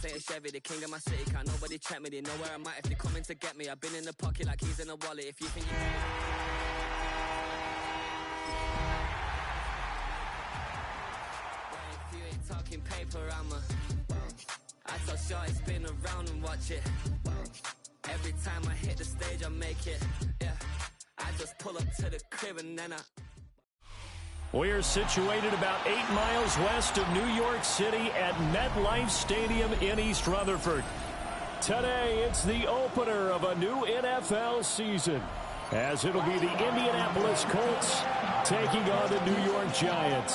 Say a Chevy, the king of my city, can't nobody check me. They know where I'm at if they coming to get me. I've been in the pocket like keys in a wallet. If you think you can... If you ain't talking paper, I so sure it's been around and watch it. Every time I hit the stage, I make it. Yeah, I just pull up to the crib and then I... We're situated about 8 miles west of New York City at MetLife Stadium in East Rutherford. Today, it's the opener of a new NFL season, as it'll be the Indianapolis Colts taking on the New York Giants.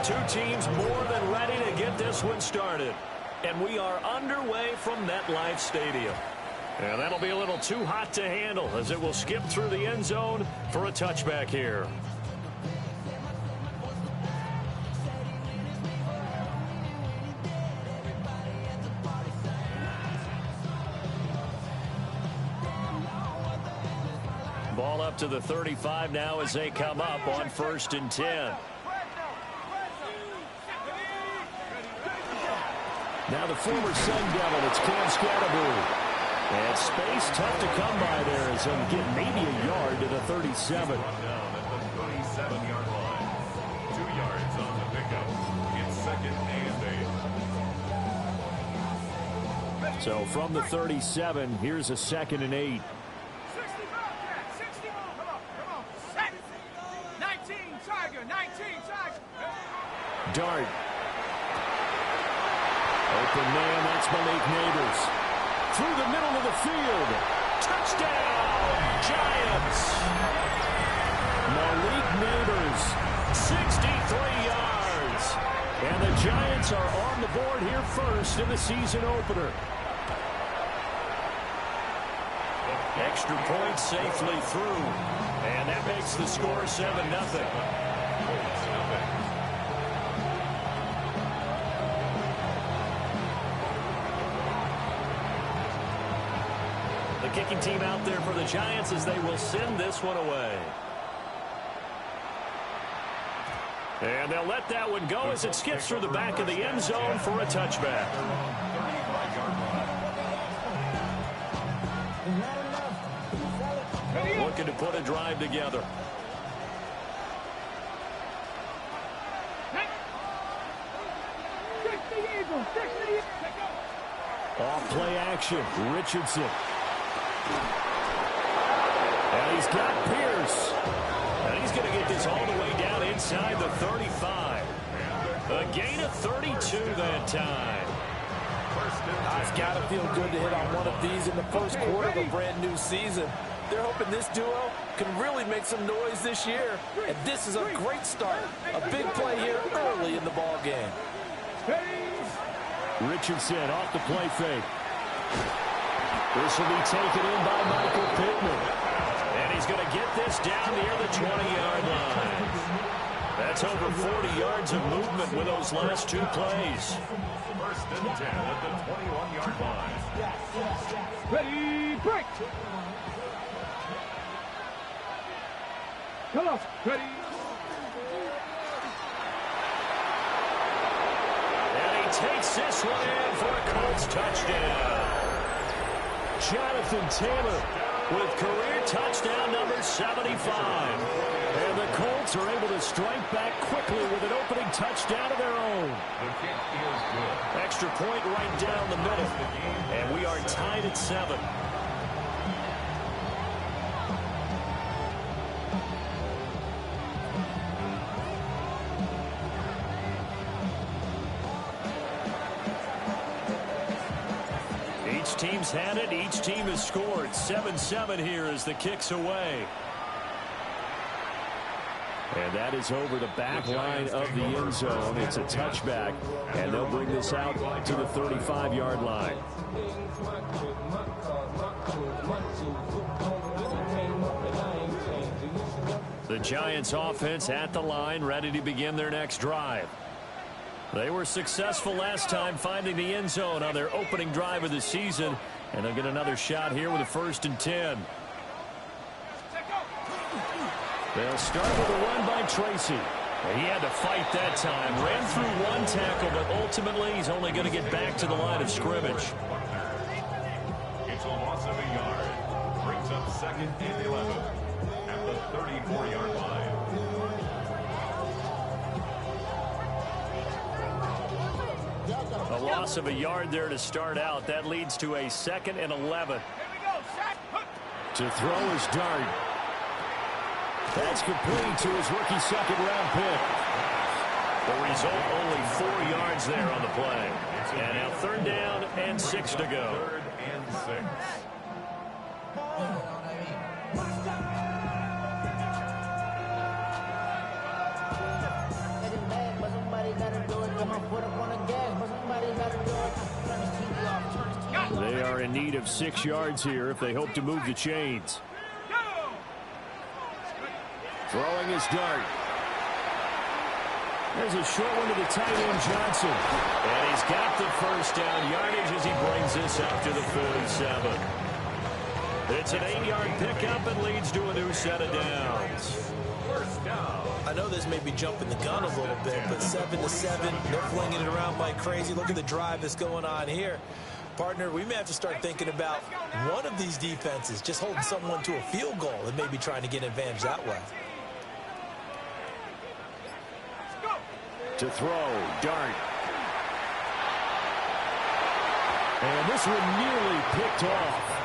Two teams more than ready to get this one started. And we are underway from MetLife Stadium. And that'll be a little too hot to handle as it will skip through the end zone for a touchback here. Ball up to the 35 now as they come up on 1st and 10. Now the former Sun Devil, it's Cam Scatterbury. And space tough to come by there as he'll get maybe a yard to the 37. Down at the 37-yard line. 2 yards on the pickup. It's 2nd and 8. So from the 37, here's a 2nd and 8. 60 move, come on, set. 19 Tiger, Dart. Open man, that's Malik Neighbors. Through the middle of the field. Touchdown, Giants. Malik Neighbors, 63 yards. And the Giants are on the board here first in the season opener. Extra point safely through. And that makes the score 7-0. Kicking team out there for the Giants as they will send this one away. And they'll let that one go as it skips through the back of the end zone for a touchback. Looking to put a drive together. Off play action, Richardson. And he's got Pierce. And he's going to get this all the way down inside the 35. A gain of 32 that time. It's got to feel good to hit on one of these in the first quarter of a brand new season. They're hoping this duo can really make some noise this year. And this is a great start. A big play here early in the ball game. Richardson off the play fake. This will be taken in by Michael Pittman. And he's going to get this down near the 20-yard line. That's over 40 yards of movement with those last 2 plays. 1st and 10 at the 21-yard line. Ready, break. Come on, ready. And he takes this one in for a Colts touchdown. Jonathan Taylor with career touchdown number 75. And the Colts are able to strike back quickly with an opening touchdown of their own. The kick is good. Extra point right down the middle. And we are tied at 7. Each team's had it. Each team has scored. 7-7 here as the kick's away. And that is over the back line of the end zone. It's a touchback, and they'll bring this out to the 35-yard line. The Giants offense at the line, ready to begin their next drive. They were successful last time finding the end zone on their opening drive of the season, and they'll get another shot here with a 1st and 10. They'll start with a run by Tracy. He had to fight that time. Ran through one tackle, but ultimately he's only going to get back to the line of scrimmage. It's a loss of a yard. Brings up 2nd and 11 at the 34-yard line. A loss of a yard there to start out. That leads to a 2nd and 11. To throw is Dart. That's complete to his rookie 2nd-round pick. The result, only 4 yards there on the play. And now 3rd down and 6 to go. 3rd and 6. They are in need of 6 yards here if they hope to move the chains. Throwing his Dart. There's a short one to the tight end, Johnson. And he's got the 1st down yardage as he brings this up to the 47. It's an 8-yard pickup and leads to a new set of downs. 1st down. I know this may be jumping the gun a little bit, but 7-7, they're flinging it around like crazy. Look at the drive that's going on here. Partner, we may have to start thinking about one of these defenses just holding someone to a field goal and maybe trying to get an advantage that way. To throw, Dart. And this one nearly picked off.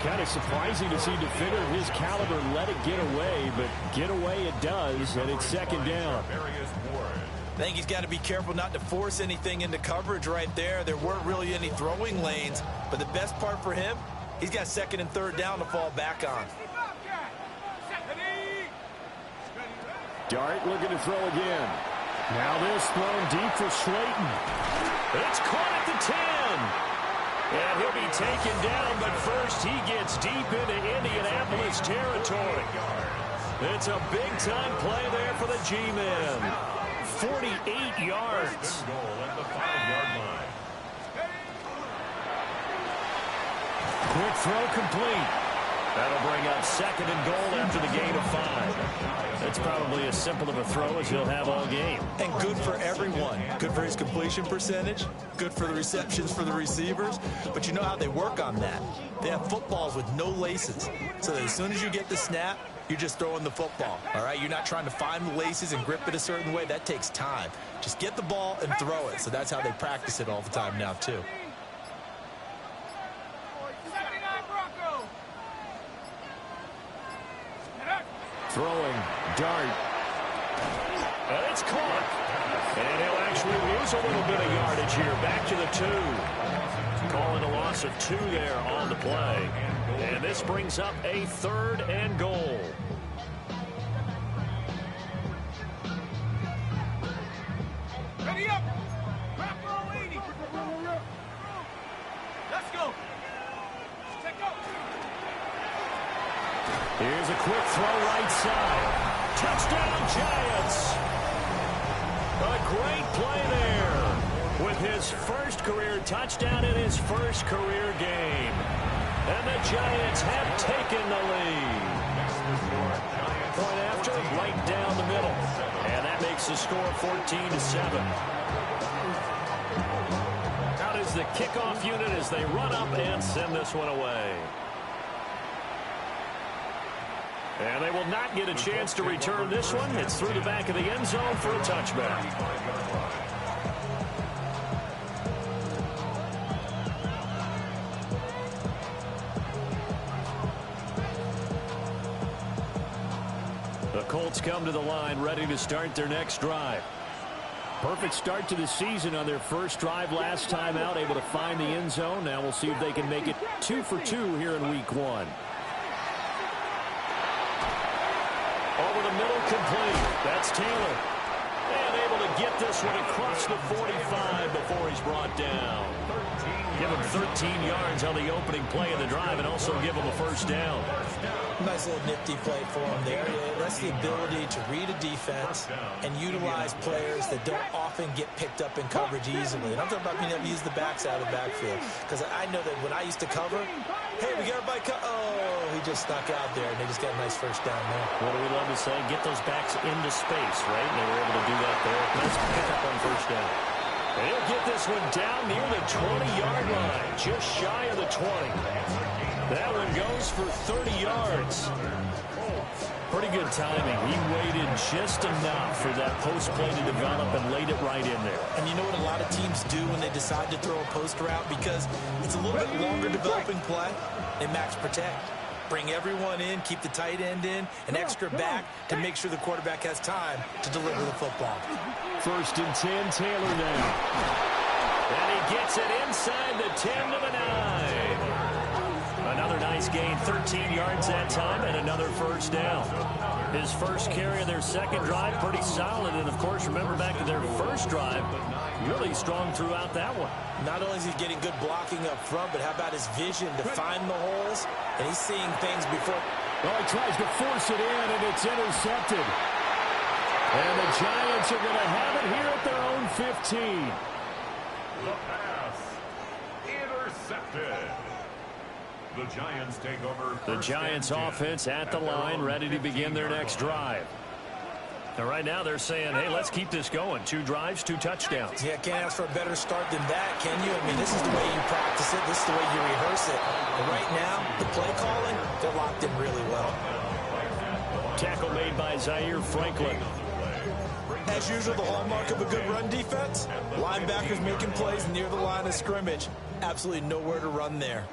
Kind of surprising to see a defender of his caliber let it get away, but get away it does, and it's 2nd down. I think he's got to be careful not to force anything into coverage right there. There weren't really any throwing lanes, but the best part for him, he's got 2nd and 3rd down to fall back on. Dart looking to throw again. Now this thrown deep for Slayton. It's caught at the 10. And he'll be taken down, but first he gets deep into Indianapolis territory. It's a big-time play there for the G-men. 48 yards. Quick throw complete. That'll bring up 2nd and goal after the gain of 5. That's probably as simple of a throw as he'll have all game. And good for everyone. Good for his completion percentage. Good for the receptions for the receivers. But you know how they work on that. They have footballs with no laces. So that as soon as you get the snap, you're just throwing the football. All right? You're not trying to find the laces and grip it a certain way. That takes time. Just get the ball and throw it. So that's how they practice it all the time now, too. Throwing, Dart. And it's caught. And he'll actually lose a little bit of yardage here. Back to the 2. Calling a loss of 2 there on the play. And this brings up a 3rd and goal. Ready up. Let's go. Here's a quick throw right side. Touchdown, Giants. A great play there with his 1st career touchdown in his 1st career game. And the Giants have taken the lead. Point after, right down the middle. And that makes the score 14-7. Out is the kickoff unit as they run up and send this one away. And they will not get a chance to return this one. It's through the back of the end zone for a touchback. The Colts come to the line ready to start their next drive. Perfect start to the season on their 1st drive last time out, able to find the end zone. Now we'll see if they can make it 2 for 2 here in week 1. Over the middle, complete. That's Taylor. And able to get this one across the 45 before he's brought down. 13 Give him 13 yards on the opening play of the drive and also give him a first down. Nice little nifty play for him there. Yeah, that's the ability to read a defense and utilize players that don't often get picked up in coverage easily. And I'm talking about being able to use the backs out of the backfield. Because I know that when I used to cover, hey, we got everybody oh, he just snuck out there, and they just got a nice first down there. What do we love to say? Get those backs into space, right? And they were able to do that there. Nice pick up on first down. They'll get this one down near the 20-yard line, just shy of the 20. That one goes for 30 yards. Pretty good timing. He waited just enough for that post play to develop and laid it right in there. And you know what a lot of teams do when they decide to throw a post route? Because it's a little bit longer developing play, they max protect. Bring everyone in, keep the tight end in, an extra back to make sure the quarterback has time to deliver the football. First and 10, Taylor now. And he gets it inside the 10 to the 9. Another nice gain, 13 yards that time, and another first down. His first carry of their second drive, pretty solid. And, of course, remember back to their first drive, really strong throughout that one. Not only is he getting good blocking up front, but how about his vision to find the holes? And he's seeing things before. Well, he tries to force it in, and it's intercepted. And the Giants are going to have it here at their own 15. The pass intercepted. The Giants take over. The Giants offense at the line, ready to begin their next drive. And right now they're saying, hey, let's keep this going. 2 drives, 2 touchdowns. Yeah, can't ask for a better start than that, can you? I mean, this is the way you practice it. This is the way you rehearse it. But right now, the play calling, they're locked in really well. Tackle made by Zaire Franklin. As usual, the hallmark of a good run defense, linebackers making plays near the line of scrimmage. Absolutely nowhere to run there.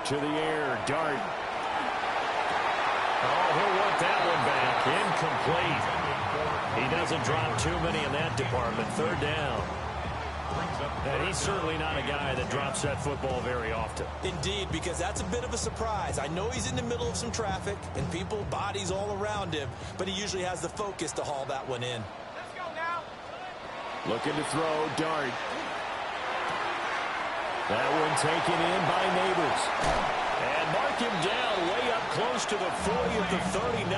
To the air, Dart. Oh, he'll want that one back. Incomplete. He doesn't drop too many in that department. Third down. And he's certainly not a guy that drops that football very often. Indeed, because that's a bit of a surprise. I know he's in the middle of some traffic and people, bodies all around him, but he usually has the focus to haul that one in. Let's go now. Looking to throw, Dart. That one taken in by Neighbors. And mark him down way up close to the 40 at the 39.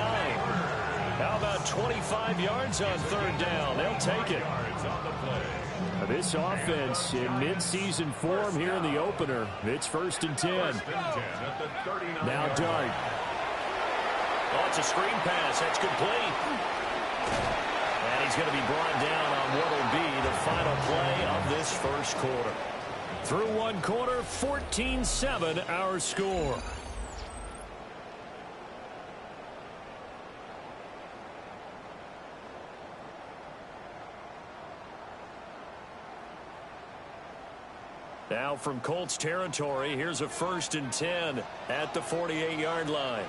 How about 25 yards on third down? They'll take it. This offense in mid-season form here in the opener. It's first and 10. Now Dart. Oh, it's a screen pass. That's complete. And he's going to be brought down on what will be the final play of this first quarter. Through one quarter, 14-7 our score. Now from Colts territory, here's a first and 10 at the 48-yard line.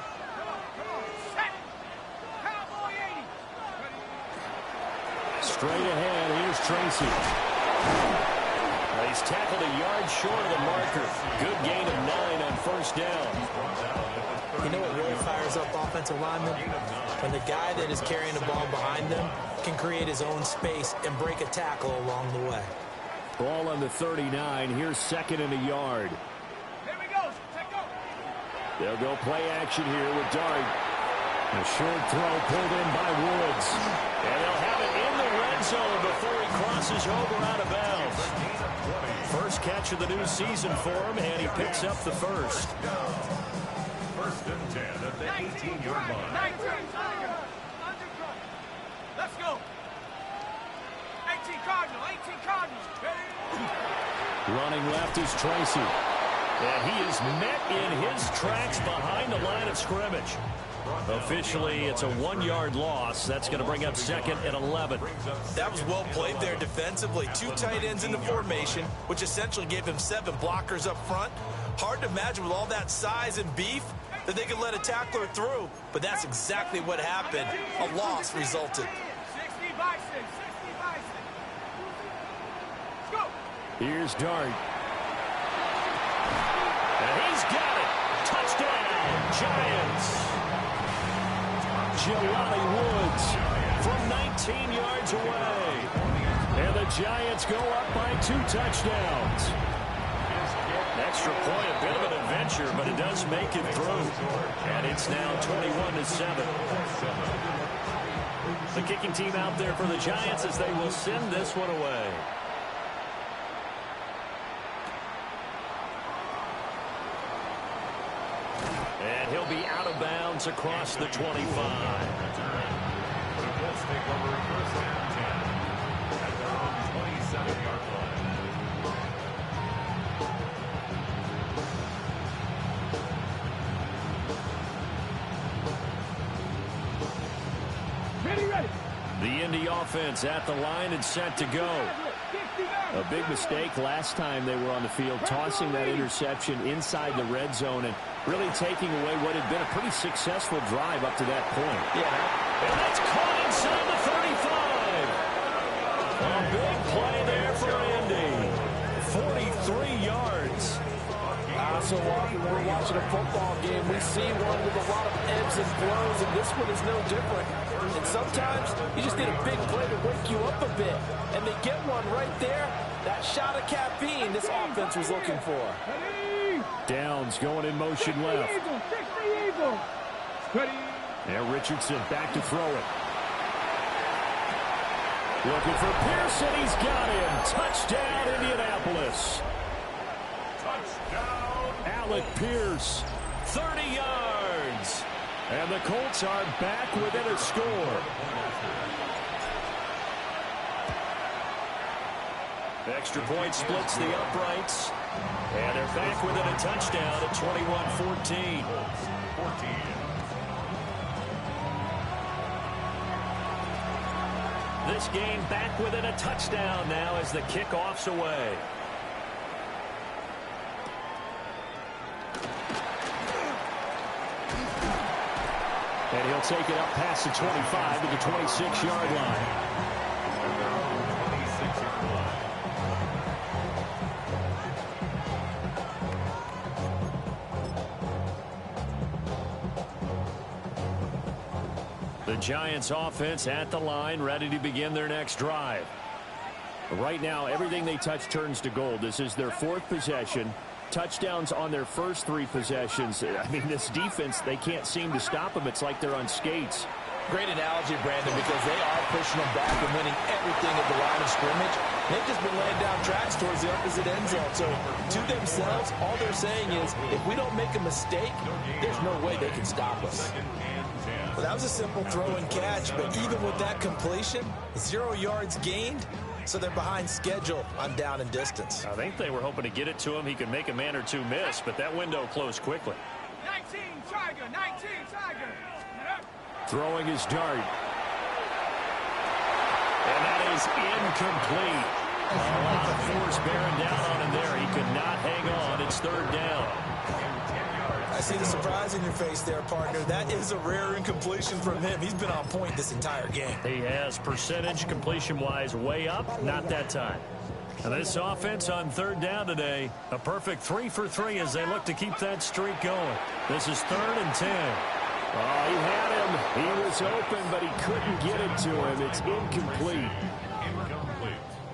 Straight ahead, here's Tracy. He's tackled a yard short of the marker. Good gain of 9 on first down. You know what really fires up offensive linemen? When the guy that is carrying the ball behind them can create his own space and break a tackle along the way. Ball on the 39. Here's second and a yard. Here we go. Take go. They'll go play action here with Dart. A short throw pulled in by Woods. And they'll have it in the red zone before he crosses over out of bounds. First catch of the new season for him, and he picks up the first. First and 10 at the 18-yard line. 19. Let's go. 18 Cardinal. 18 Cardinal. Running left is Tracy. And he is met in his tracks behind the line of scrimmage. Officially, it's a 1-yard loss. That's going to bring up second and 11. That was well played there defensively. 2 tight ends in the formation, which essentially gave him 7 blockers up front. Hard to imagine with all that size and beef that they could let a tackler through. But that's exactly what happened. A loss resulted. 60 by 6. 60 by 6. Let's go. Here's Dart. And he's got it. Touchdown, Giants. Jelani Woods from 19 yards away. And the Giants go up by 2 touchdowns. Extra point, a bit of an adventure, but it does make it through. And it's now 21-7. The kicking team out there for the Giants as they will send this one away. And he'll be out of bounds across the 25. The Colts take over first and 10 at their own 27-yard line. Ready. The Indy offense at the line and set to go. A big mistake last time they were on the field, tossing that interception inside the red zone and really taking away what had been a pretty successful drive up to that point. Yeah. And that's caught inside the 35. A big play there for Indy. 43 yards. So often when we're watching a football game, we see one with a lot of ebbs and flows, and this one is no different. And sometimes you just need a big play to wake you up a bit. And they get one right there. That shot of caffeine this offense was looking for. Downs going in motion left. And Richardson back to throw it. Looking for Pearson. He's got him. Touchdown, Indianapolis. Touchdown. Alec Pierce, 30 yards. And the Colts are back within a score. Extra point splits the uprights. And they're back within a touchdown at 21-14. 14. This game back within a touchdown now as the kickoff's away. And he'll take it up past the 25 to the 26-yard line. And their own 26-yard line. The Giants offense at the line, ready to begin their next drive. Right now, everything they touch turns to gold. This is their 4th possession. Touchdowns on their first 3 possessions. I mean, this defense, they can't seem to stop them. It's like they're on skates. Great analogy, Brandon, because they are pushing them back and winning everything at the line of scrimmage. They've just been laying down tracks towards the opposite end zone. So to themselves, all they're saying is, if we don't make a mistake, there's no way they can stop us. Well, that was a simple throw and catch, but even with that completion, 0 yards gained, so they're behind schedule on down and distance. I think they were hoping to get it to him. He could make a man or two miss, but that window closed quickly. 19 Tiger. Throwing his dart. And that is incomplete. A lot of force bearing down on him there. He could not hang on. It's 3rd down. I see the surprise in your face there, partner. That is a rare incompletion from him. He's been on point this entire game. He has percentage completion-wise way up. Not that time. And this offense on 3rd down today, a perfect 3 for 3 as they look to keep that streak going. This is 3rd and 10. Oh, he had him. He was open, but he couldn't get it to him. It's incomplete.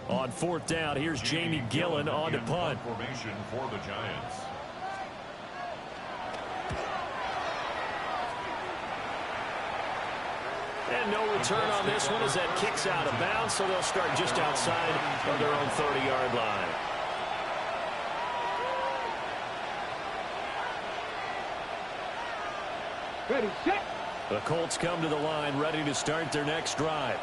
On 4th down, here's Jamie Gillen on to punt. Formation for the Giants. And no return on this one as that kicks out of bounds, so they'll start just outside of their own 30-yard line. Ready, set. The Colts come to the line ready to start their next drive.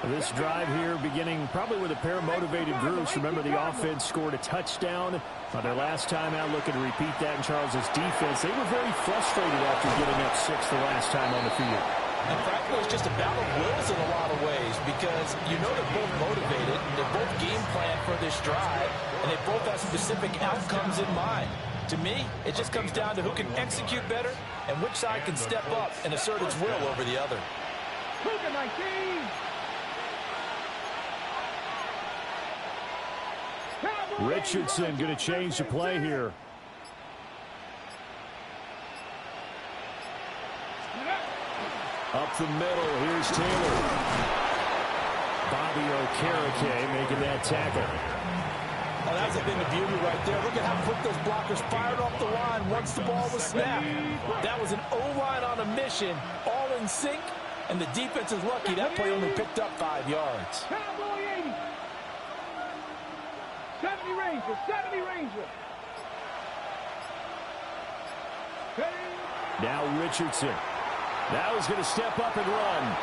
This drive here beginning probably with a pair of motivated groups. Remember, the offense scored a touchdown on their last time out, looking to repeat that in Charles's defense. They were very frustrated after getting up 6 the last time on the field. And frankly, it's just a battle of wills in a lot of ways because you know they're both motivated, they're both game planned for this drive, and they both have specific outcomes in mind. To me, it just comes down to who can execute better and which side can step up and assert its will over the other. Cougar 19. Richardson going to change the play here. Up the middle, here's Taylor. Bobby Okereke making that tackle. Oh, that's a thing of beauty right there. Look at how quick those blockers fired off the line once the ball was snapped. That was an O-line on a mission, all in sync, and the defense is lucky that play only picked up 5 yards. Cowboy 80. 70 Rangers, 70 Rangers. Now Richardson. Now he's going to step up and run.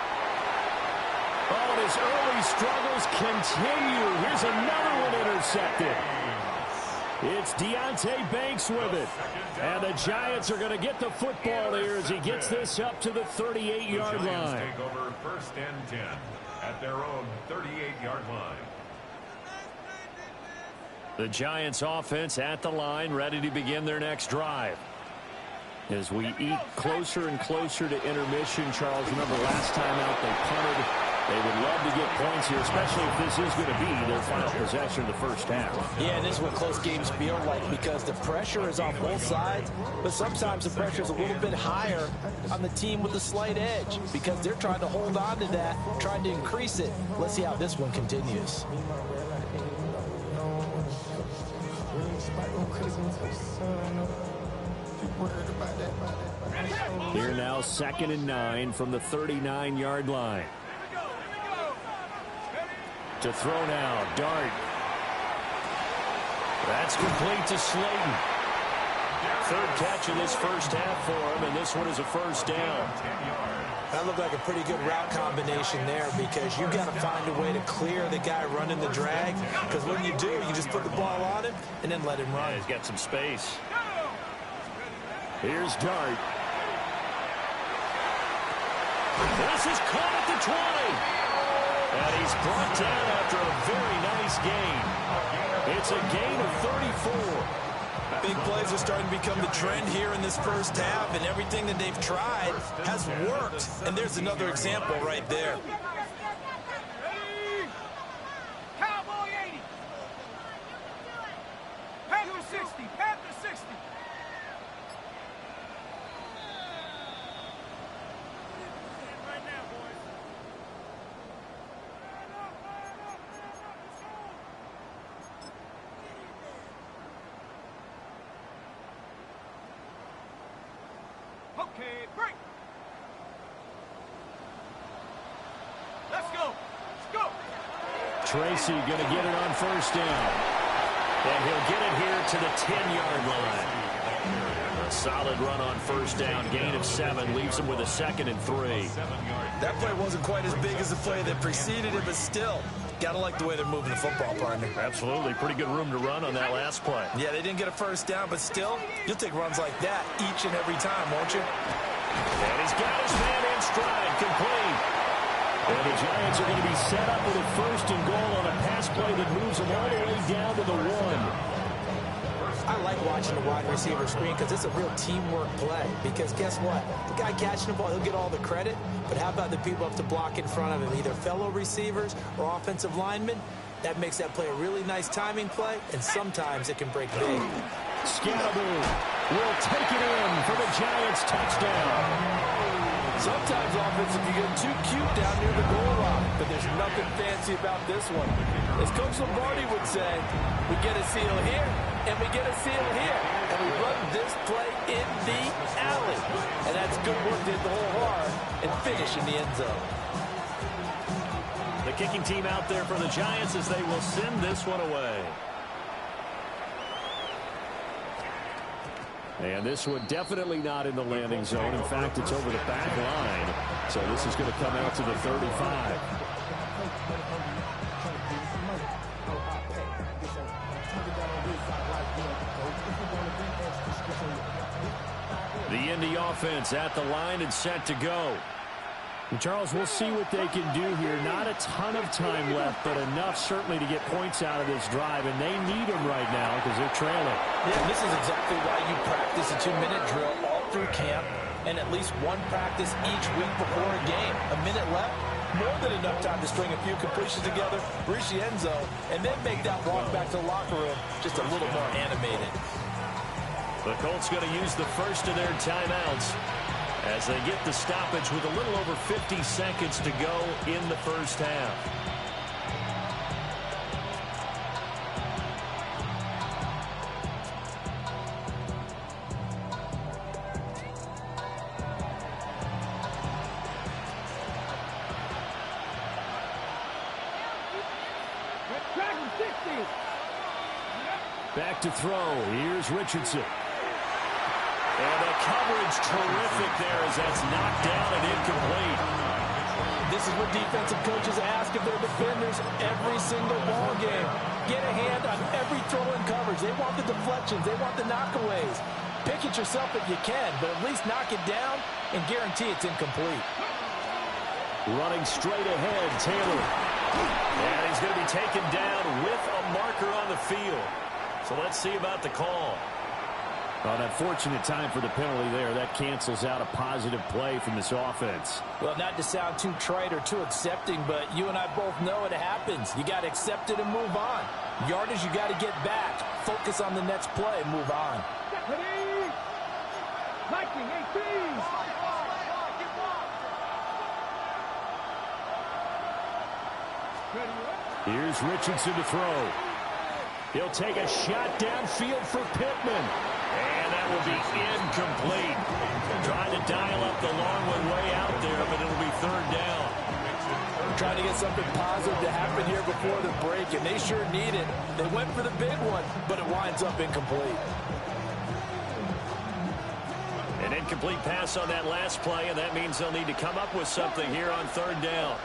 Oh, and his early struggles continue. Here's another one intercepted. It's Deonte Banks with it. And the Giants are going to get the football here as he gets this up to the 38-yard line. Take over 1st and 10 at their own 38-yard line. The Giants offense at the line, ready to begin their next drive. As we eat closer and closer to intermission, Charles, remember last time out they punted. They would love to get points here, especially if this is going to be their final possession of the first half. Yeah, and this is what close games feel like because the pressure is on both sides, but sometimes the pressure is a little bit higher on the team with a slight edge because they're trying to hold on to that, trying to increase it. Let's see how this one continues. Here now 2nd and 9 from the 39-yard line. To throw now, Dart. That's complete to Slayton. 3rd catch of this first half for him, and this one is a first down. That looked like a pretty good route combination there because you got to find a way to clear the guy running the drag because when you do, you just put the ball on him and then let him run. Yeah, he's got some space. Here's Dart. This is caught at the 20. And he's brought down after a very nice gain. It's a gain of 34. Big plays are starting to become the trend here in this first half, and everything that they've tried has worked. And there's another example right there. Cowboy 80. Panther 60. Panther 60. Right now, boys. Okay, break. Let's go. Let's go. Tracy going to get it on first down. And he'll get it here to the 10-yard line. A solid run on first down. Gain of 7 leaves him with a 2nd and 3. That play wasn't quite as big as the play that preceded it, but still, gotta like the way they're moving the football, partner. Absolutely. Pretty good room to run on that last play. Yeah, they didn't get a first down, but still, you'll take runs like that each and every time, won't you? And he's got his man in stride, complete. And the Giants are going to be set up with a 1st and goal on a pass play that moves them all the way down to the 1. I like watching the wide receiver screen because it's a real teamwork play. Because guess what? The guy catching the ball, he'll get all the credit. But how about the people up to block in front of him, either fellow receivers or offensive linemen? That makes that play a really nice timing play, and sometimes it can break big. Scalaboo will take it in for the Giants touchdown. Sometimes offense, if you get too cute down near the goal line, but there's nothing fancy about this one. As Coach Lombardi would say, we get a seal here, and we get a seal here, and we run this play in the alley. And that's good work to hit the hole hard and finish in the end zone. The kicking team out there for the Giants as they will send this one away. And this one definitely not in the landing zone. In fact, it's over the back line. So this is going to come out to the 35. The Indy offense at the line and set to go. And Charles, we'll see what they can do here. Not a ton of time left, but enough certainly to get points out of this drive, and they need them right now because they're trailing. Yeah, this is exactly why you practice a 2-minute drill all through camp and at least one practice each week before a game. A minute left, more than enough time to string a few completions together, reach the end zone, and then make that walk back to the locker room just a little more animated. The Colts going to use the first of their timeouts. as they get the stoppage with a little over 50 seconds to go in the first half. Back to throw. Here's Richardson. And the coverage terrific there as that's knocked down and incomplete. This is what defensive coaches ask of their defenders every single ball game. Get a hand on every throw in coverage. They want the deflections. They want the knockaways. Pick it yourself if you can, but at least knock it down and guarantee it's incomplete. Running straight ahead, Taylor. And he's going to be taken down with a marker on the field. So let's see about the call. Well, that fortunate time for the penalty there. That cancels out a positive play from this offense. Well, not to sound too trite or too accepting, but you and I both know it happens. You got to accept it and move on. Yardage, you got to get back. Focus on the next play. Move on. Viking 18. Here's Richardson to throw. He'll take a shot downfield for Pittman. And that will be incomplete. Trying to dial up the long one way out there, but it'll be third down. We're trying to get something positive to happen here before the break, and they sure need it. They went for the big one, but it winds up incomplete. An incomplete pass on that last play, and that means they'll need to come up with something here on third down.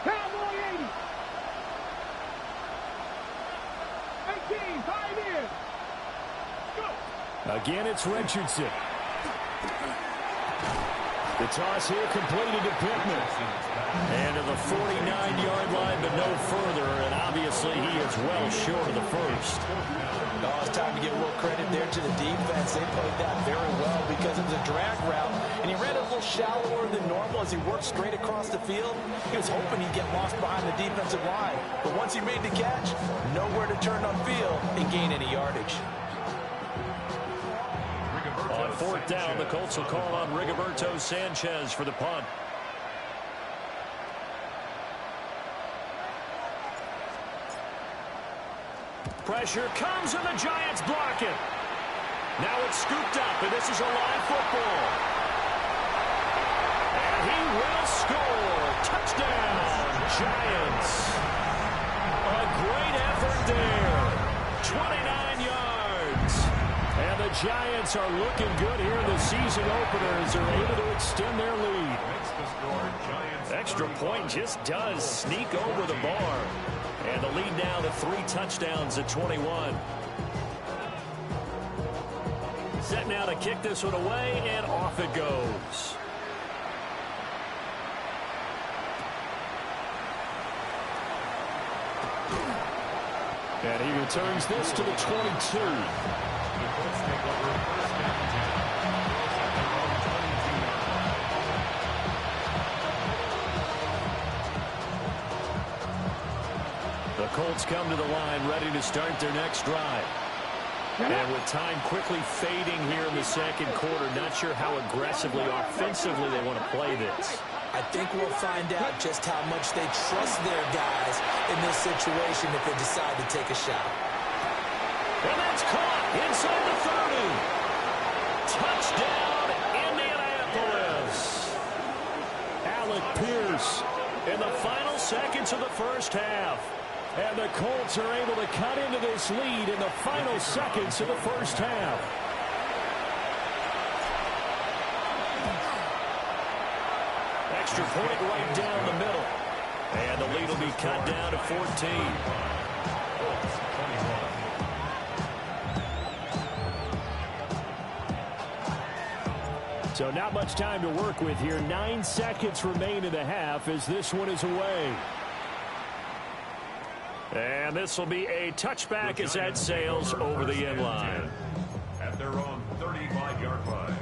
Cowboy 80. 18, 5 in. Go. Again, it's Richardson. The toss here completed to Pittman. And to the 49-yard line, but no further. And obviously, he is well short of the first. Oh, it's time to give a little credit there to the defense. They played that very well because it was a drag route. And he ran a little shallower than normal as he worked straight across the field. He was hoping he'd get lost behind the defensive line. But once he made the catch, nowhere to turn on field and gain any yardage. On fourth down, the Colts will call on Rigoberto Sanchez for the punt. Pressure comes and the Giants block it. Now it's scooped up and this is a live football. And he will score. Touchdown, Giants. A great effort there. 29 yards. And the Giants are looking good here in the season opener as they're able to extend their lead. Extra point just does sneak over the bar. And the lead now to 3 touchdowns at 21. Set now to kick this one away, and off it goes. And he returns this to the 22. The Colts come to the line ready to start their next drive. And with time quickly fading here in the second quarter, not sure how aggressively, offensively they want to play this. I think we'll find out just how much they trust their guys in this situation if they decide to take a shot. And that's caught inside the 30. Touchdown, Indianapolis. Alec Pierce in the final seconds of the first half. And the Colts are able to cut into this lead in the final seconds of the first half. Extra point right down the middle. And the lead will be cut down to 14. So not much time to work with here. 9 seconds remain in the half as this one is away. And this will be a touchback as that sails over the end line. At their own 35-yard line.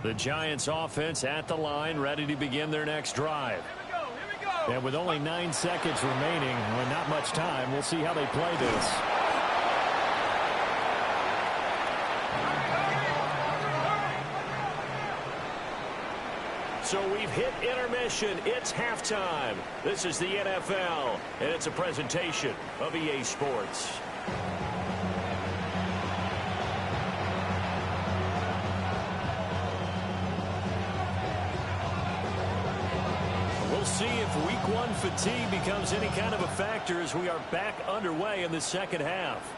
The Giants offense at the line, ready to begin their next drive. Here we go. And with only 9 seconds remaining, well, not much time, we'll see how they play this. So we've hit intermission. It's halftime. This is the NFL, and it's a presentation of EA Sports. We'll see if week 1 fatigue becomes any kind of a factor as we are back underway in the second half.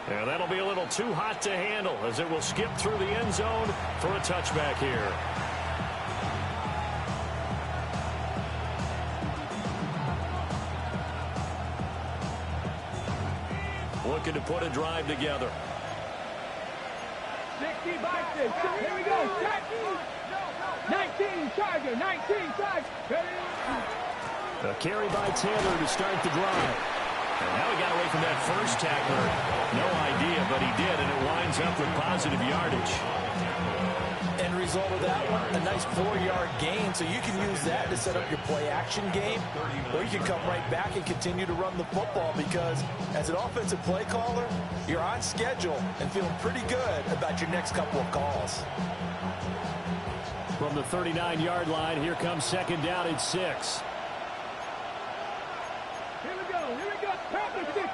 And that'll be a little too hot to handle as it will skip through the end zone for a touchback here. Looking to put a drive together. 60 by 6. Here we go. 19 Charger. 19 Charger. A carry by Taylor to start the drive. And now he got away from that first tackler. No idea, but he did, and it winds up with positive yardage. End result of that one, a nice 4-yard gain, so you can use that to set up your play-action game, or you can come right back and continue to run the football because as an offensive play caller, you're on schedule and feeling pretty good about your next couple of calls. From the 39-yard line, here comes second down at 6. Here we go. Packers 60.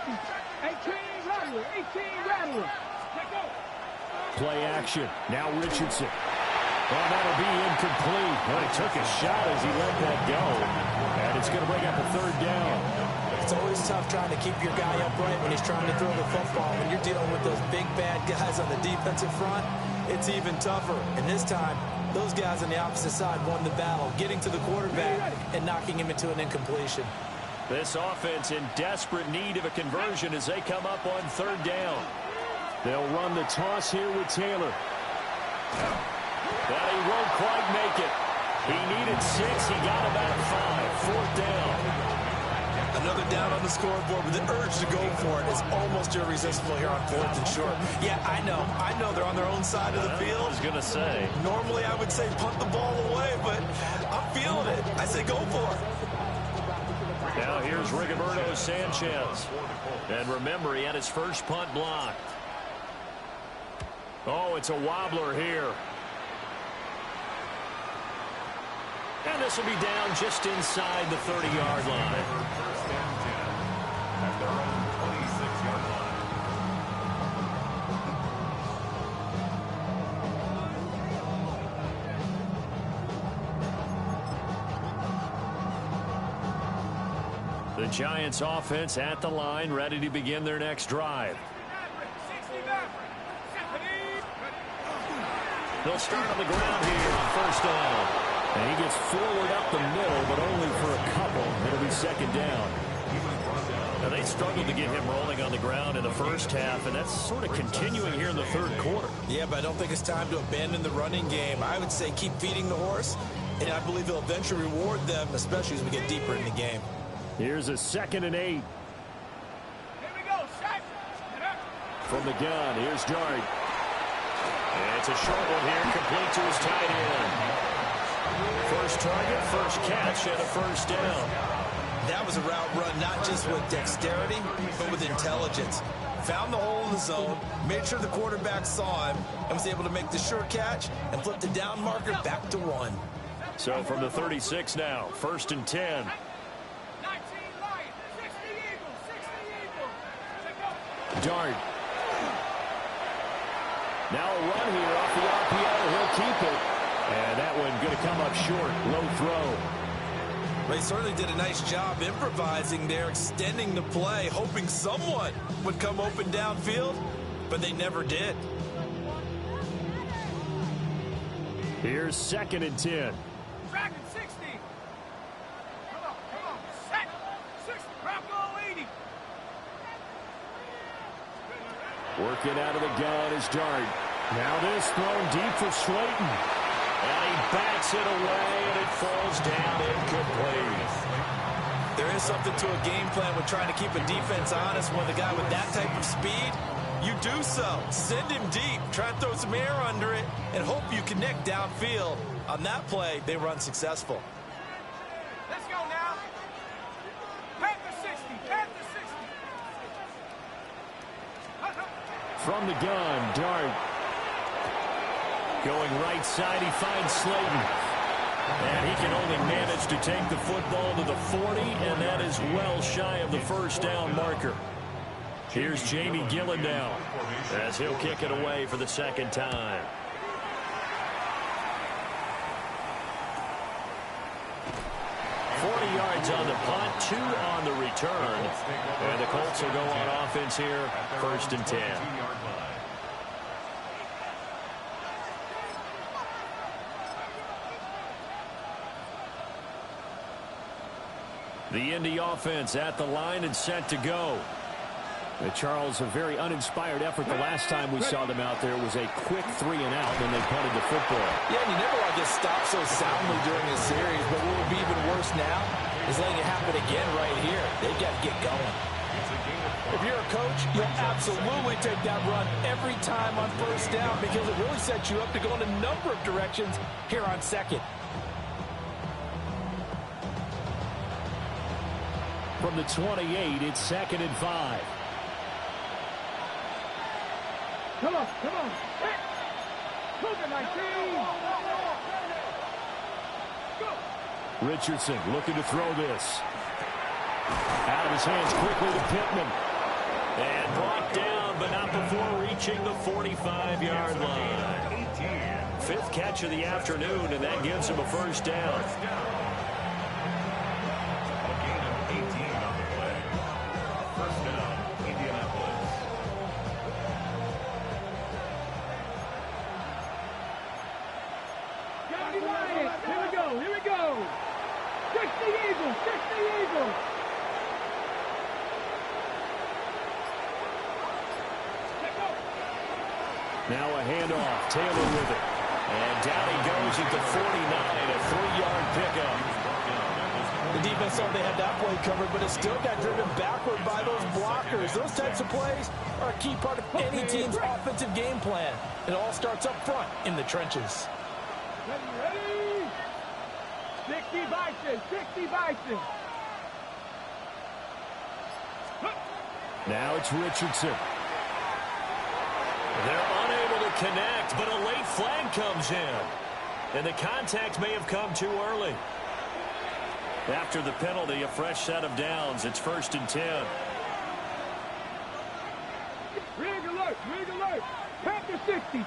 18 Rattler. 18 Rattler. Let's go. Play action. Now Richardson. Well, that'll be incomplete. But he took a shot as he let that go. And it's going to bring up a third down. It's always tough trying to keep your guy upright when he's trying to throw the football. When you're dealing with those big, bad guys on the defensive front, it's even tougher. And this time, those guys on the opposite side won the battle, getting to the quarterback and knocking him into an incompletion. This offense in desperate need of a conversion as they come up on third down. They'll run the toss here with Taylor. But he won't quite make it. He needed 6. He got about 5. Fourth down. Another down on the scoreboard with the urge to go for it is almost irresistible here on 4th and short. Yeah, I know they're on their own side of the field. I was going to say. Normally I would say punt the ball away, but I'm feeling it. I say go for it. Now here's Rigoberto Sanchez. And remember, he had his first punt blocked. Oh, it's a wobbler here. And this will be down just inside the 30-yard line. First and 10 at their own 26-yard line. The Giants offense at the line, ready to begin their next drive. They'll start on the ground here on first down. And he gets forward up the middle, but only for a couple. It'll be second down. Now, they struggled to get him rolling on the ground in the first half, and that's sort of continuing here in the third quarter. Yeah, but I don't think it's time to abandon the running game. I would say keep feeding the horse, and I believe he'll eventually reward them, especially as we get deeper in the game. Here's a 2nd and 8. Here we go, Shaq. From the gun, here's Dart. And it's a short one here, complete to his tight end. First target, first catch, and a first down. That was a route run not just with dexterity, but with intelligence. Found the hole in the zone, made sure the quarterback saw him, and was able to make the short catch and flip the down marker back to 1. So from the 36 now, 1st and 10. 19 Lions, 60 Eagles, 60 Eagles. Dart. Now a run here off the RPO. He'll keep it. And that one going to come up short. Low throw. They certainly did a nice job improvising there, extending the play, hoping someone would come open downfield, but they never did. Here's 2nd and 10. Dragon 60. Come on. Set. 60. Bronco 80. Working out of the gun is Dart. Now this thrown deep for Slayton. And he bats it away, and it falls down incomplete. There is something to a game plan with trying to keep a defense honest. When the guy with that type of speed, you do so. Send him deep. Try and throw some air under it and hope you connect downfield. On that play, they were unsuccessful. Let's go now. from the gun. Dart. Going right side, he finds Slayton. And he can only manage to take the football to the 40, and that is well shy of the first down marker. Here's Jamie Gillen now, as he'll kick it away for the second time. Yards on the punt, 2 on the return. And the Colts will go on offense here, 1st and 10. The Indy offense at the line and set to go. Charles, a very uninspired effort the last time we saw them out there was a quick 3 and out when they punted the football. Yeah, and you never want to get stopped so soundly during a series, but what will be even worse now is letting it happen again right here. They've got to get going. If you're a coach, you'll absolutely take that run every time on 1st down because it really sets you up to go in a number of directions here on 2nd. From the 28, it's 2nd and 5. Come on. Move it, 19. Go. Richardson looking to throw this. Out of his hands quickly to Pittman. And brought down, but not before reaching the 45-yard line. 5th catch of the afternoon, and that gives him a 1st down. Here we go. 60 Eagles. Now a handoff. Taylor with it. And down he goes at the 49, a 3-yard pickup. The defense thought they had that play covered, but it still got driven backward by those blockers. Those types of plays are a key part of any team's offensive game plan. It all starts up front in the trenches. Ready? 60 Bison. Now it's Richardson. They're unable to connect, but a late flag comes in. And the contact may have come too early. After the penalty, a fresh set of downs. It's 1st and 10. Rig alert. Panther 60.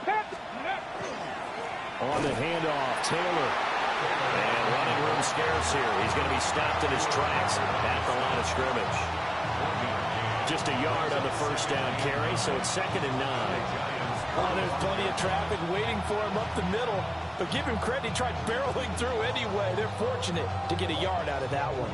On the handoff, Taylor. And running room scarce here. He's going to be stopped in his tracks at the line of scrimmage. Just a yard on the 1st down carry, so it's 2nd and 9. Oh, there's plenty of traffic waiting for him up the middle. But give him credit, he tried barreling through anyway. They're fortunate to get a yard out of that one.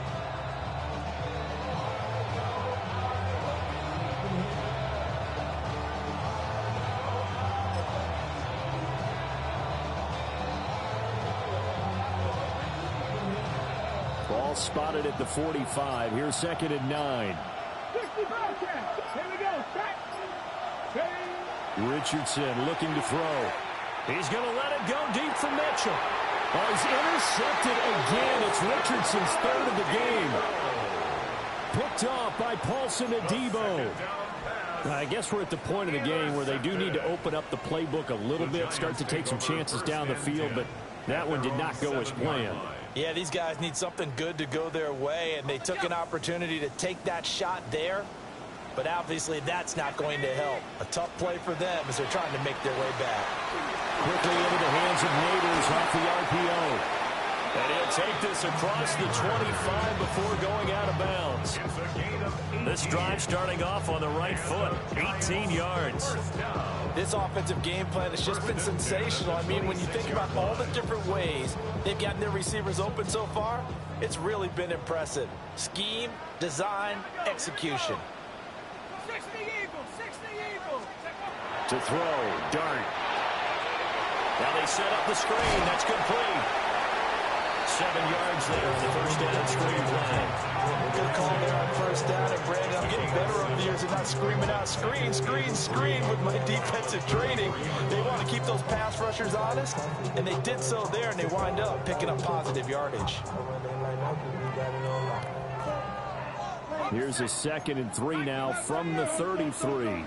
Ball spotted at the 45. Here's 2nd and 9. 65 catch. Here we go. Back. Richardson looking to throw. He's going to let it go deep for Mitchell. Oh, he's intercepted again. It's Richardson's 3rd of the game. Picked off by Paulson Adebo. I guess we're at the point of the game where they do need to open up the playbook a little bit, start to take some chances down the field, but that one did not go as planned. Yeah, these guys need something good to go their way, and they took an opportunity to take that shot there. But obviously that's not going to help. A tough play for them as they're trying to make their way back. Quickly into the hands of Neighbors off the RPO. And he'll take this across the 25 before going out of bounds. This drive starting off on the right foot, 18 yards. This offensive game plan has just been sensational. I mean, when you think about all the different ways they've gotten their receivers open so far, it's really been impressive. Scheme, design, execution. 60 Eagles. To throw, Dart. Now they set up the screen. That's complete. 7 yards there on the 1st down screen play. Good call there on 1st down. And Brandon, I'm getting better over the years and not screaming out screen with my defensive training. They want to keep those pass rushers honest, and they did so there, and they wind up picking up positive yardage. Here's a 2nd and 3 now from the 33.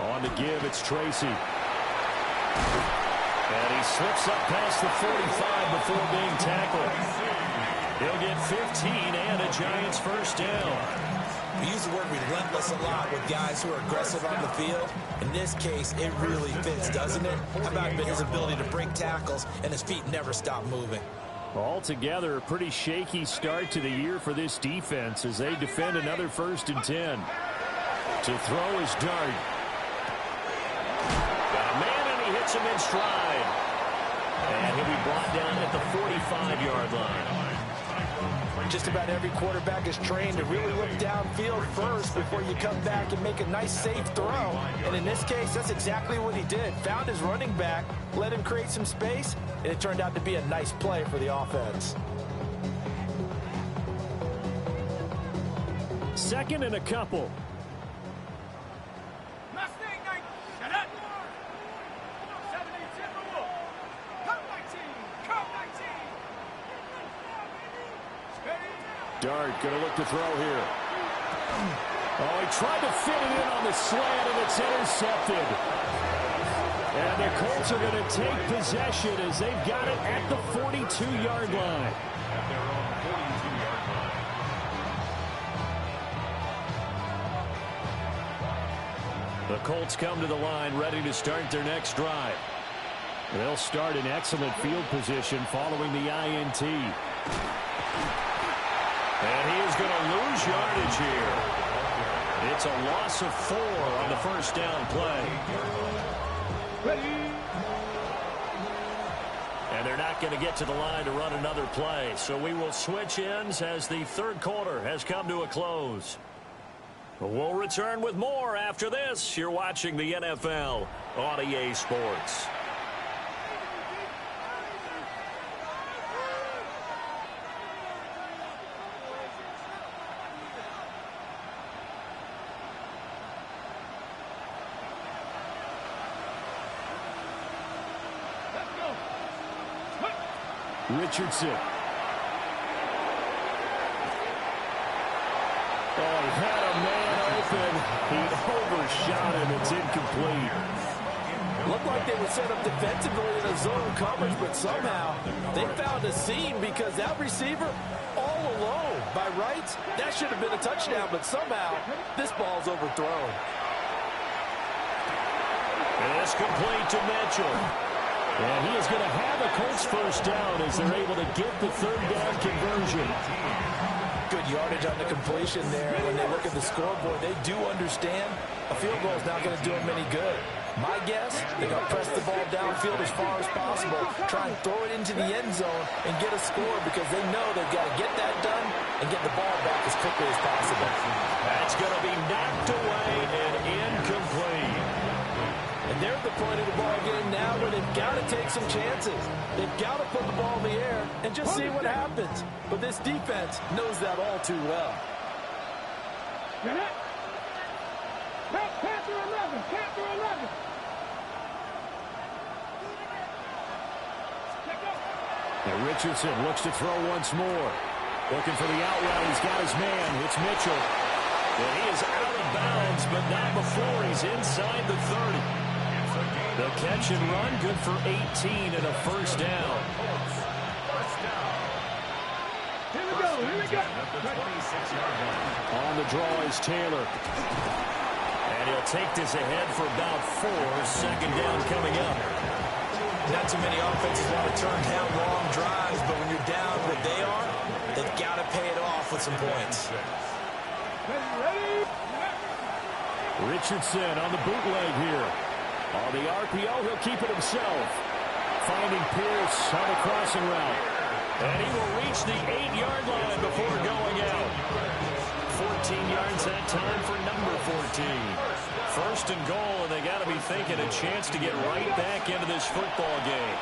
On the give, it's Tracy. And he slips up past the 45 before being tackled. He'll get 15 and a Giants first down. We use the word relentless a lot with guys who are aggressive on the field. In this case, it really fits, doesn't it? How about his ability to break tackles and his feet never stop moving? Altogether, a pretty shaky start to the year for this defense as they defend another 1st and 10. To throw is Dart. Got a man, and he hits him in stride. And he'll be brought down at the 45-yard line. Just about every quarterback is trained to really look downfield first before you come back and make a nice, safe throw. And in this case, that's exactly what he did. Found his running back, let him create some space, and it turned out to be a nice play for the offense. 2nd and a couple. Dart going to look to throw here. Oh, he tried to fit it in on the slant, and it's intercepted. And the Colts are going to take possession as they've got it at the 42-yard line. At their own 42-yard line. The Colts come to the line ready to start their next drive. They'll start in excellent field position following the INT. And he is going to lose yardage here. It's a loss of 4 on the first down play. And they're not going to get to the line to run another play. So we will switch ends as the 3rd quarter has come to a close. We'll return with more after this. You're watching the NFL on EA Sports. Richardson. Oh, he had a man open. He overshot him. It's incomplete. Looked like they were set up defensively in a zone coverage, but somehow they found a seam because that receiver all alone. By rights, that should have been a touchdown, but somehow this ball's overthrown. And it's complete to Mitchell. And he is going to have a Colts first down as they're able to get the 3rd down conversion. Good yardage on the completion there. When they look at the scoreboard, they do understand a field goal is not going to do them any good. My guess, they're going to press the ball downfield as far as possible, try and throw it into the end zone and get a score because they know they've got to get that done and get the ball back as quickly as possible. That's going to be knocked away and incomplete. And they're at the point of the ball game now where they've got to take some chances. They've got to put the ball in the air and just see what happens. But this defense knows that all too well. Panther 11, Panther 11. And Richardson looks to throw once more. Looking for the out route. He's got his man. It's Mitchell. And he is out of bounds, but not before he's inside the 30. The catch and run, good for 18 and a first down. Here we go, here we go. On the draw is Taylor. And he'll take this ahead for about 4. 2nd down coming up. Not too many offenses want to turn down long drives, but when you're down what they are, they've got to pay it off with some points. Richardson on the bootleg here. On the RPO, he'll keep it himself. Finding Pierce on the crossing route. And he will reach the 8-yard line before going out. 14 yards that time for number 14. 1st and goal, and they got to be thinking a chance to get right back into this football game.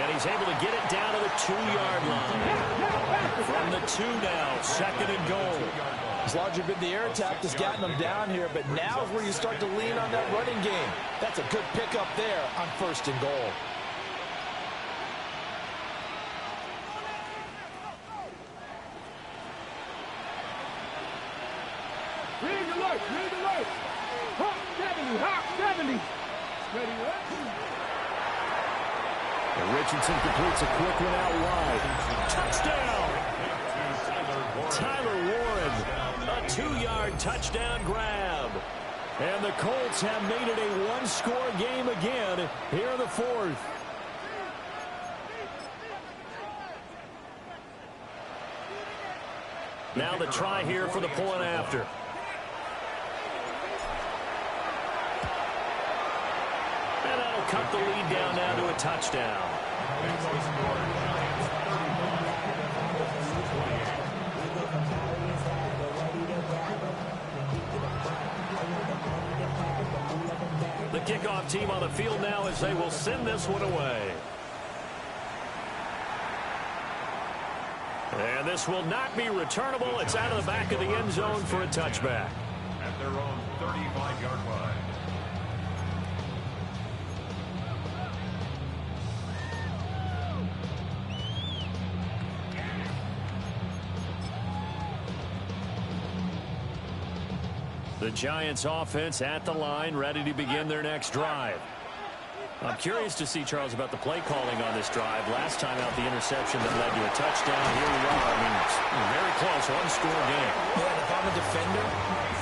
And he's able to get it down to the 2-yard line. From the 2 now, 2nd and goal. It's largely been the air attack that's gotten them down here, but now is where you start to lean on that running game. That's a good pickup there on 1st and goal. Read the work. Ready to work. Hawk 70. Hawk 70. Ready to work. And Richardson completes a quick one out wide. Touchdown! Tyler Warren, a 2-yard touchdown grab. And the Colts have made it a one-score game again here in the fourth. Now the try here for the point after. And that'll cut the lead down now to a touchdown. The kickoff team on the field now as they will send this one away. And this will not be returnable. It's out of the back of the end zone for a touchback. At their own 35-yard line. The Giants offense at the line, ready to begin their next drive. I'm curious to see, Charles, about the play calling on this drive. Last time out, the interception that led to a touchdown. Here we are. I mean, very close, one-score game. Man, if I'm a defender,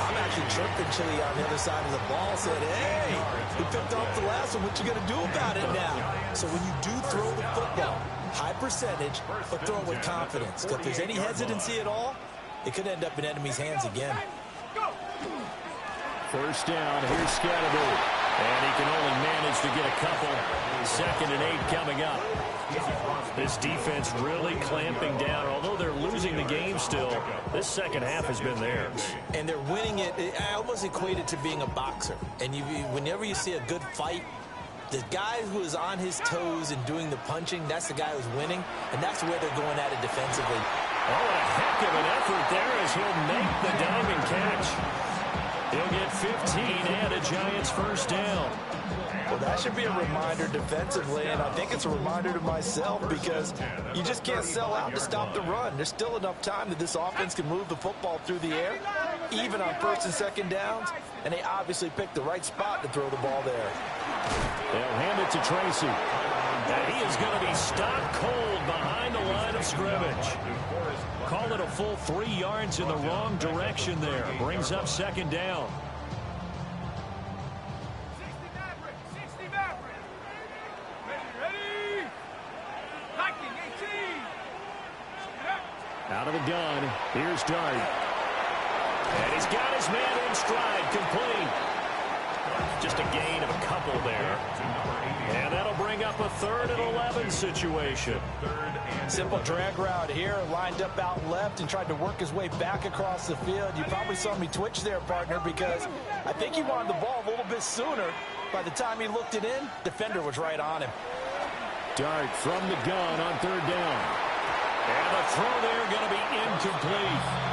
I'm actually chirping Chili on the other side of the ball, said, hey, we picked off the last one. What you going to do about it now? So when you do throw the football, high percentage, but throw it with confidence. Because if there's any hesitancy at all, it could end up in enemy's hands again. First down, here's Scatterby. And he can only manage to get a couple. 2nd and 8 coming up. This defense really clamping down. Although they're losing the game still, this second half has been theirs. And they're winning it. I almost equate it to being a boxer. And whenever you see a good fight, the guy who is on his toes and doing the punching, that's the guy who's winning. And that's where they're going at it defensively. Oh, a heck of an effort there as he'll make the diving catch. He'll get 15 and a Giants first down. Well, that should be a reminder defensively, and I think it's a reminder to myself because you just can't sell out to stop the run. There's still enough time that this offense can move the football through the air, even on 1st and 2nd downs, and they obviously picked the right spot to throw the ball there. They'll hand it to Tracy. And he is going to be stopped cold behind the line of scrimmage. Call it a full 3 yards in the wrong direction there. Brings up 2nd down. 60 Maverick. Ready. Hiking 18. Out of the gun. Here's Dart. And he's got his man in stride. Complete. Just a gain of a couple there. And that'll bring up a 3rd and 11 situation. Simple drag route here, lined up out left and tried to work his way back across the field. You probably saw me twitch there, partner, because I think he wanted the ball a little bit sooner. By the time he looked it in, defender was right on him. Dart from the gun on 3rd down. And the throw there going to be incomplete.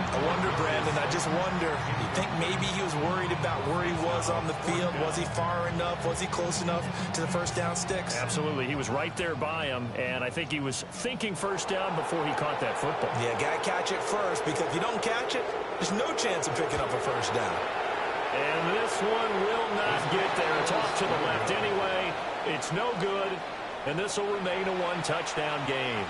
I wonder, Brandon, I just wonder, you think maybe he was worried about where he was on the field? Was he far enough? Was he close enough to the first down sticks? Absolutely. He was right there by him, and I think he was thinking first down before he caught that football. Yeah, got to catch it first, because if you don't catch it, there's no chance of picking up a first down. And this one will not get there. It's off to the left anyway. It's no good, and this will remain a 1-touchdown game.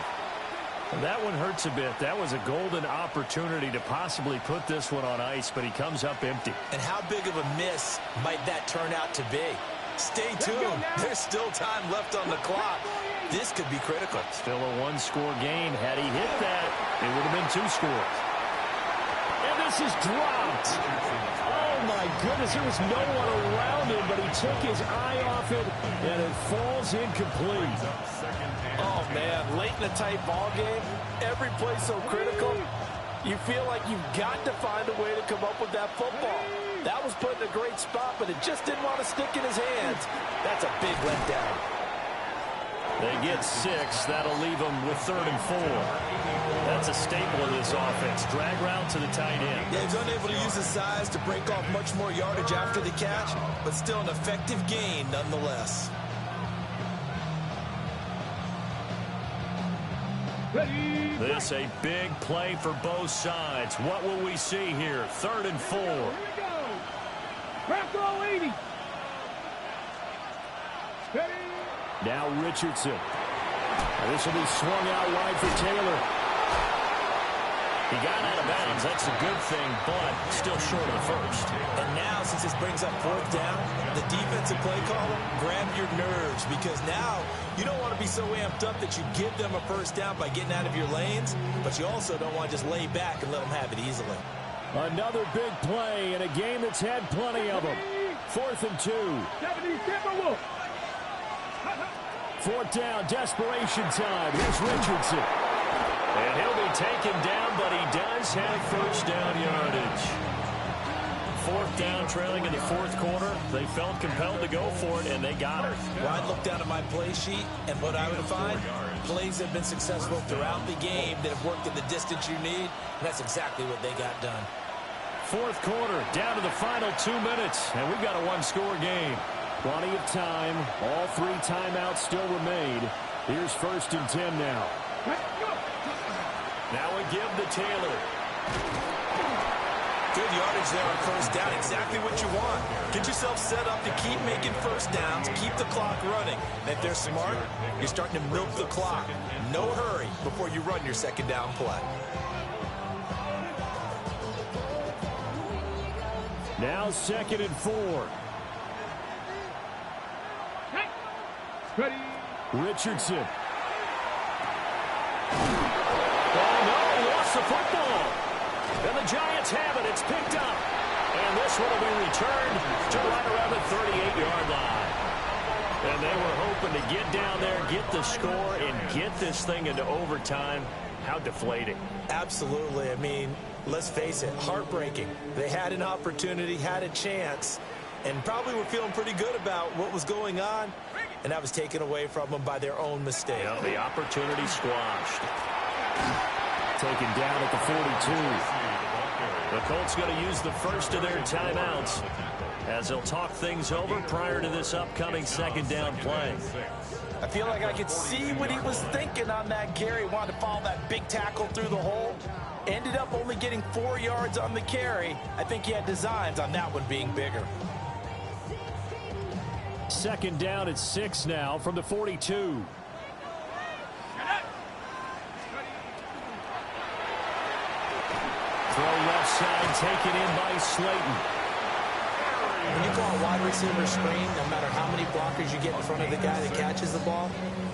And that one hurts a bit. That was a golden opportunity to possibly put this one on ice, but he comes up empty. And how big of a miss might that turn out to be? Stay tuned. There's still time left on the clock. This could be critical. Still a 1-score game. Had he hit that, it would have been 2 scores. And this is dropped. Oh, my goodness. There was no one around him, but he took his eye off it, and it falls incomplete. Oh, man, late in a tight ball game, every play so critical, you feel like you've got to find a way to come up with that football. That was put in a great spot, but it just didn't want to stick in his hands. That's a big letdown. They get 6. That'll leave them with 3rd and 4. That's a staple of this offense. Drag route to the tight end. Yeah, he's unable to use his size to break off much more yardage after the catch, but still an effective gain nonetheless. Ready. This a big play for both sides. What will we see here? 3rd and 4. Here we go. Bronco 80. Ready. Now Richardson. This will be swung out wide for Taylor. He got out of bounds. That's a good thing, but still short of the first. And now, since this brings up 4th down, the defensive play caller, grab your nerves, because now you don't want to be so amped up that you give them a 1st down by getting out of your lanes, but you also don't want to just lay back and let them have it easily. Another big play in a game that's had plenty of them. 4th and 2. 70 Timberwolves. 4th down, desperation time. Here's Richardson. And he'll be taken down, but he does have 1st down yardage. 4th down, trailing in the 4th quarter. They felt compelled to go for it, and they got it. Well, I'd look down at my play sheet, and what I would find, plays have been successful throughout the game that have worked at the distance you need, and that's exactly what they got done. 4th quarter, down to the final 2 minutes, and we've got a 1-score game. Plenty of time. All 3 timeouts still remain. Here's 1st and 10 now. Now a give to Taylor. Good yardage there on 1st down. Exactly what you want. Get yourself set up to keep making 1st downs, keep the clock running. And if they're smart, you're starting to milk the clock. No hurry before you run your 2nd down play. Now 2nd and 4. Ready. Richardson. Oh, no, lost the football. And the Giants have it. It's picked up. And this one will be returned to right around the 38-yard line. And they were hoping to get down there, get the score, and get this thing into overtime. How deflating. Absolutely. I mean, let's face it, heartbreaking. They had an opportunity, had a chance, and probably were feeling pretty good about what was going on, and that was taken away from them by their own mistake. Yeah, the opportunity squashed. Taken down at the 42. The Colts going to use the first of their timeouts as they'll talk things over prior to this upcoming 2nd down play. I feel like I could see what he was thinking on that carry. Wanted to follow that big tackle through the hole. Ended up only getting 4 yards on the carry. I think he had designs on that one being bigger. 2nd down at 6 now from the 42. Throw left side, taken in by Slayton. When you call a wide receiver screen, no matter how many blockers you get in front of the guy that catches the ball,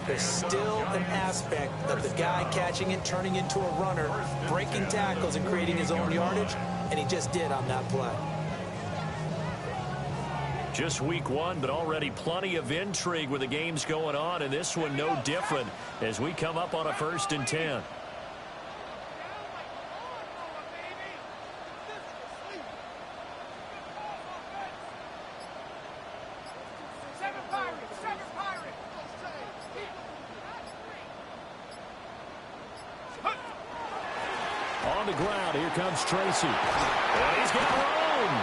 there's still an aspect of the guy catching it, turning into a runner, breaking tackles and creating his own yardage, and he just did on that play. Just week 1, but already plenty of intrigue with the games going on, and this one no different as we come up on a 1st and 10. On the ground, here comes Tracy. And he's got room.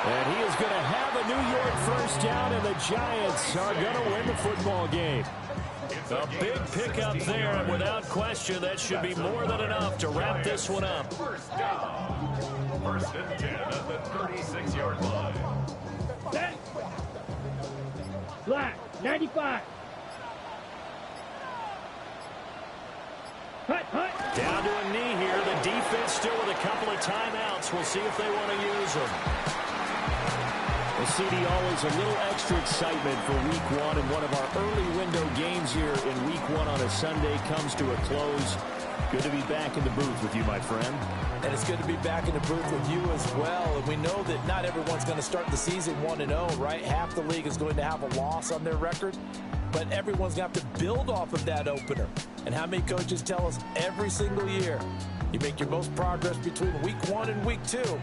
And he is going to have a New York 1st down, and the Giants are going to win the football game. A big pickup there, and without question, that should be more than enough to wrap this one up. 1st down. 1st and 10 at the 36-yard line. Set. Black, 95. Hut. Down to a knee here. The defense still with a couple of timeouts. We'll see if they want to use them. Well, CD, always a little extra excitement for week 1, and one of our early window games here in week 1 on a Sunday comes to a close. Good to be back in the booth with you, my friend. And it's good to be back in the booth with you as well. And we know that not everyone's going to start the season 1-0, right? Half the league is going to have a loss on their record. But everyone's going to have to build off of that opener. And how many coaches tell us every single year, you make your most progress between week 1 and week 2.